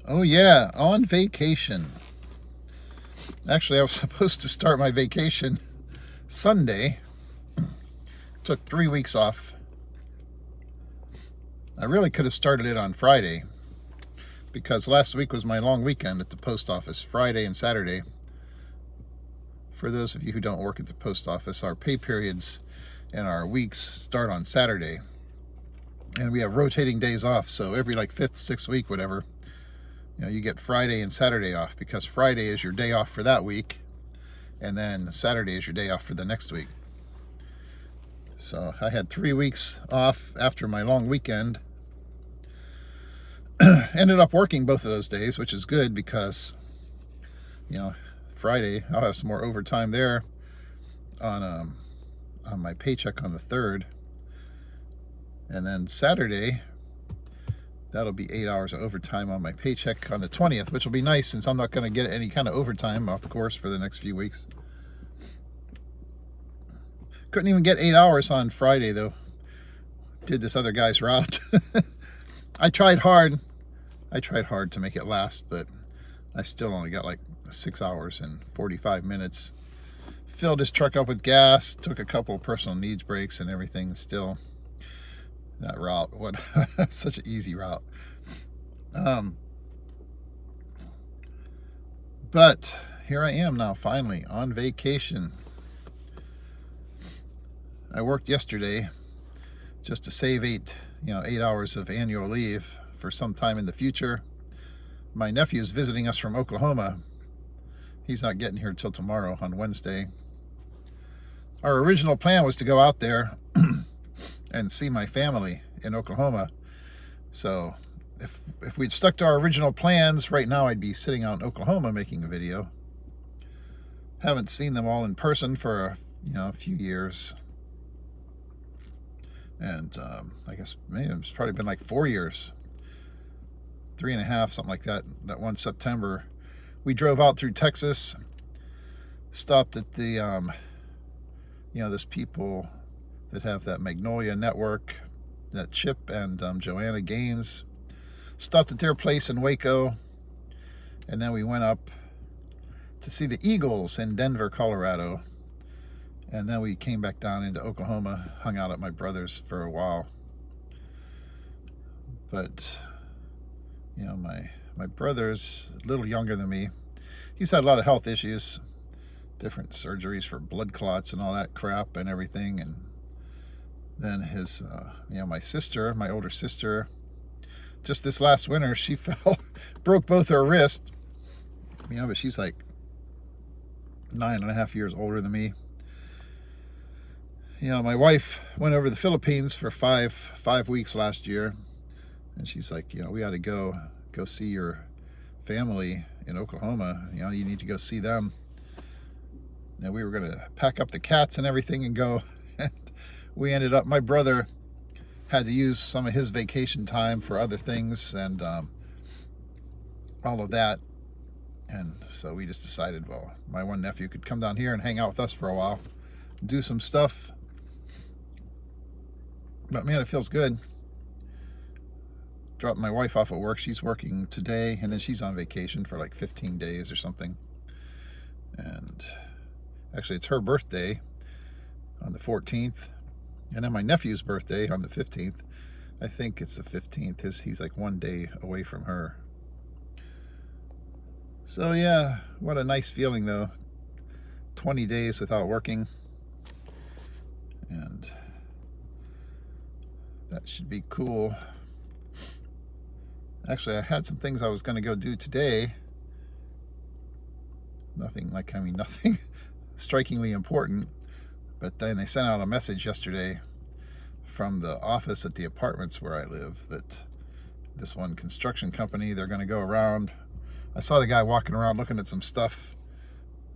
Oh yeah, on vacation. Actually, I was supposed to start my vacation Sunday. Took 3 weeks off. I really could have started it on Friday because last week was my long weekend at the post office, Friday and Saturday. For those of you who don't work at the post office, our pay periods and our weeks start on Saturday. And we have rotating days off, so every like fifth, sixth week, whatever, you get Friday and Saturday off because Friday is your day off for that week, and then Saturday is your day off for the next week. So I had 3 weeks off after my long weekend. Ended up working both of those days, which is good because, Friday I'll have some more overtime there on my paycheck on the 3rd. And then Saturday, that'll be 8 hours of overtime on my paycheck on the 20th, which will be nice since I'm not going to get any kind of overtime, of course, for the next few weeks. Couldn't even get 8 hours on Friday, though. Did this other guy's route. I tried hard to make it last, but I still only got like 6 hours and 45 minutes. Filled his truck up with gas, took a couple of personal needs breaks and everything. Still, that route, what such an easy route. But here I am now, finally on vacation. I worked yesterday just to save 8 hours of annual leave for some time in the future. My nephew's visiting us from Oklahoma. He's not getting here till tomorrow on Wednesday. Our original plan was to go out there and see my family in Oklahoma. So if we'd stuck to our original plans, right now I'd be sitting out in Oklahoma making a video. Haven't seen them all in person for a few years. And I guess maybe it's probably been like 4 years, 3.5, something like that. That one September, we drove out through Texas, stopped at the, this people that have that Magnolia Network, that Chip and Joanna Gaines, stopped at their place in Waco, and then we went up to see the Eagles in Denver, Colorado. And then we came back down into Oklahoma, hung out at my brother's for a while. But, my brother's a little younger than me. He's had a lot of health issues, different surgeries for blood clots and all that crap and everything. And then his, my sister, my older sister, just this last winter, she fell, broke both her wrists. But she's like 9.5 years older than me. My wife went over to the Philippines for five weeks last year, and she's like, we ought to go see your family in Oklahoma. You need to go see them. And we were going to pack up the cats and everything and go. And we ended up, my brother had to use some of his vacation time for other things and all of that. And so we just decided, well, my one nephew could come down here and hang out with us for a while, do some stuff. But man, it feels good. Dropped my wife off at work. She's working today, and then she's on vacation for like 15 days or something. And actually, it's her birthday on the 14th, and then my nephew's birthday on the 15th. I think it's the 15th. He's like 1 day away from her. So yeah, what a nice feeling though. 20 days without working. And that should be cool. Actually, I had some things I was going to go do today. Nothing strikingly important. But then they sent out a message yesterday from the office at the apartments where I live that this one construction company, they're going to go around. I saw the guy walking around looking at some stuff,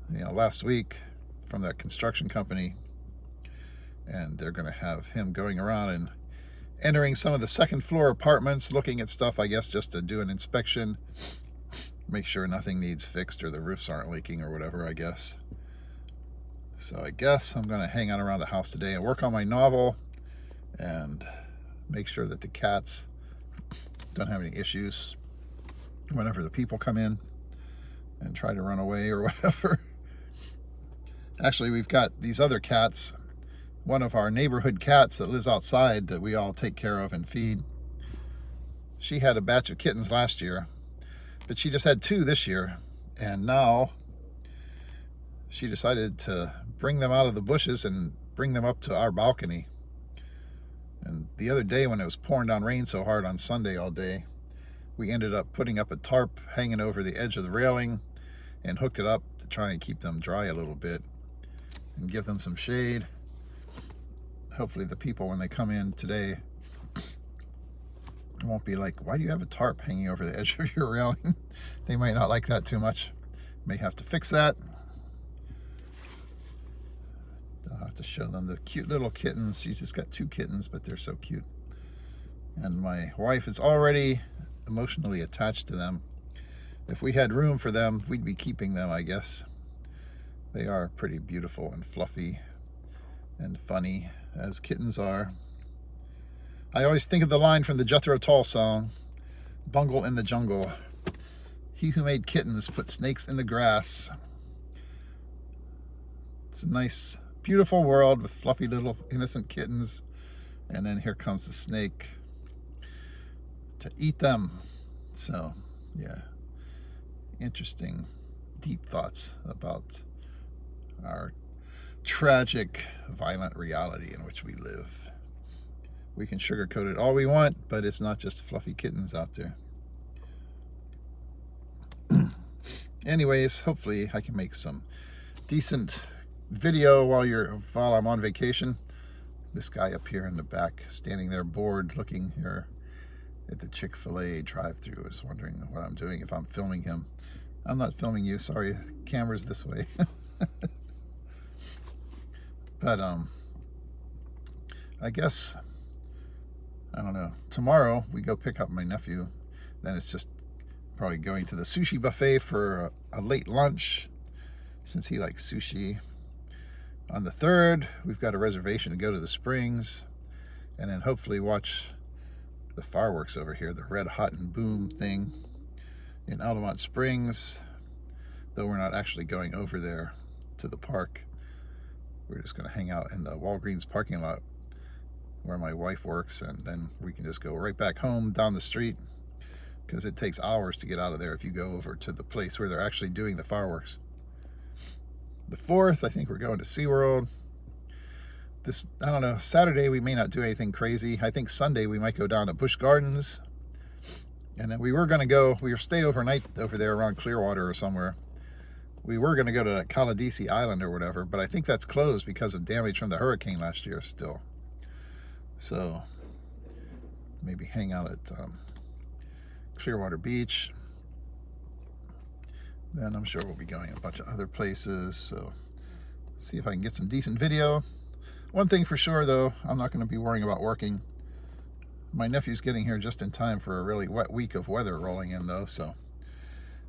last week from that construction company. And they're going to have him going around and entering some of the second floor apartments, looking at stuff, I guess, just to do an inspection, make sure nothing needs fixed or the roofs aren't leaking or whatever, I guess. So I guess I'm going to hang out around the house today and work on my novel and make sure that the cats don't have any issues. whenever the people come in and try to run away or whatever. Actually, we've got these other cats. One of our neighborhood cats that lives outside that we all take care of and feed. She had a batch of kittens last year, but she just had 2 this year. And now she decided to bring them out of the bushes and bring them up to our balcony. And the other day when it was pouring down rain so hard on Sunday all day, we ended up putting up a tarp hanging over the edge of the railing and hooked it up to try and keep them dry a little bit and give them some shade. Hopefully the people, when they come in today, won't be like, why do you have a tarp hanging over the edge of your railing? They might not like that too much. May have to fix that. I'll have to show them the cute little kittens. She's just got 2 kittens, but they're so cute. And my wife is already emotionally attached to them. If we had room for them, we'd be keeping them, I guess. They are pretty beautiful and fluffy and funny, as kittens are. I always think of the line from the Jethro Tull song, Bungle in the Jungle. He who made kittens put snakes in the grass. It's a nice, beautiful world with fluffy little innocent kittens. And then here comes the snake to eat them. So, yeah, interesting, deep thoughts about our tragic, violent reality in which we live. We can sugarcoat it all we want, but it's not just fluffy kittens out there. Anyways, hopefully I can make some decent video while I'm on vacation. This guy up here in the back, standing there bored, looking here at the Chick-fil-A drive-thru, is wondering what I'm doing, if I'm filming him. I'm not filming you, sorry, camera's this way. But I guess, I don't know, tomorrow we go pick up my nephew. Then it's just probably going to the sushi buffet for a late lunch, since he likes sushi. On the 3rd, we've got a reservation to go to the Springs, and then hopefully watch the fireworks over here, the Red Hot and Boom thing in Altamont Springs, though we're not actually going over there to the park. We're just going to hang out in the Walgreens parking lot where my wife works, and then we can just go right back home down the street, because it takes hours to get out of there if you go over to the place where they're actually doing the fireworks. The 4th, I think we're going to SeaWorld. I don't know, Saturday we may not do anything crazy. I think Sunday we might go down to Busch Gardens. And then we were stay overnight over there around Clearwater or somewhere. We were going to go to Caladesi Island or whatever, but I think that's closed because of damage from the hurricane last year still. So maybe hang out at Clearwater Beach. Then I'm sure we'll be going a bunch of other places. So see if I can get some decent video. One thing for sure though, I'm not going to be worrying about working. My nephew's getting here just in time for a really wet week of weather rolling in though, so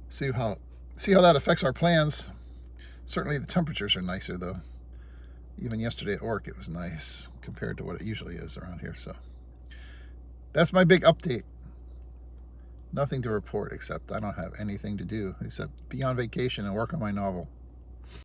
see how that affects our plans. Certainly the temperatures are nicer though. Even yesterday at work it was nice compared to what it usually is around here. So that's my big update. Nothing to report except I don't have anything to do except be on vacation and work on my novel.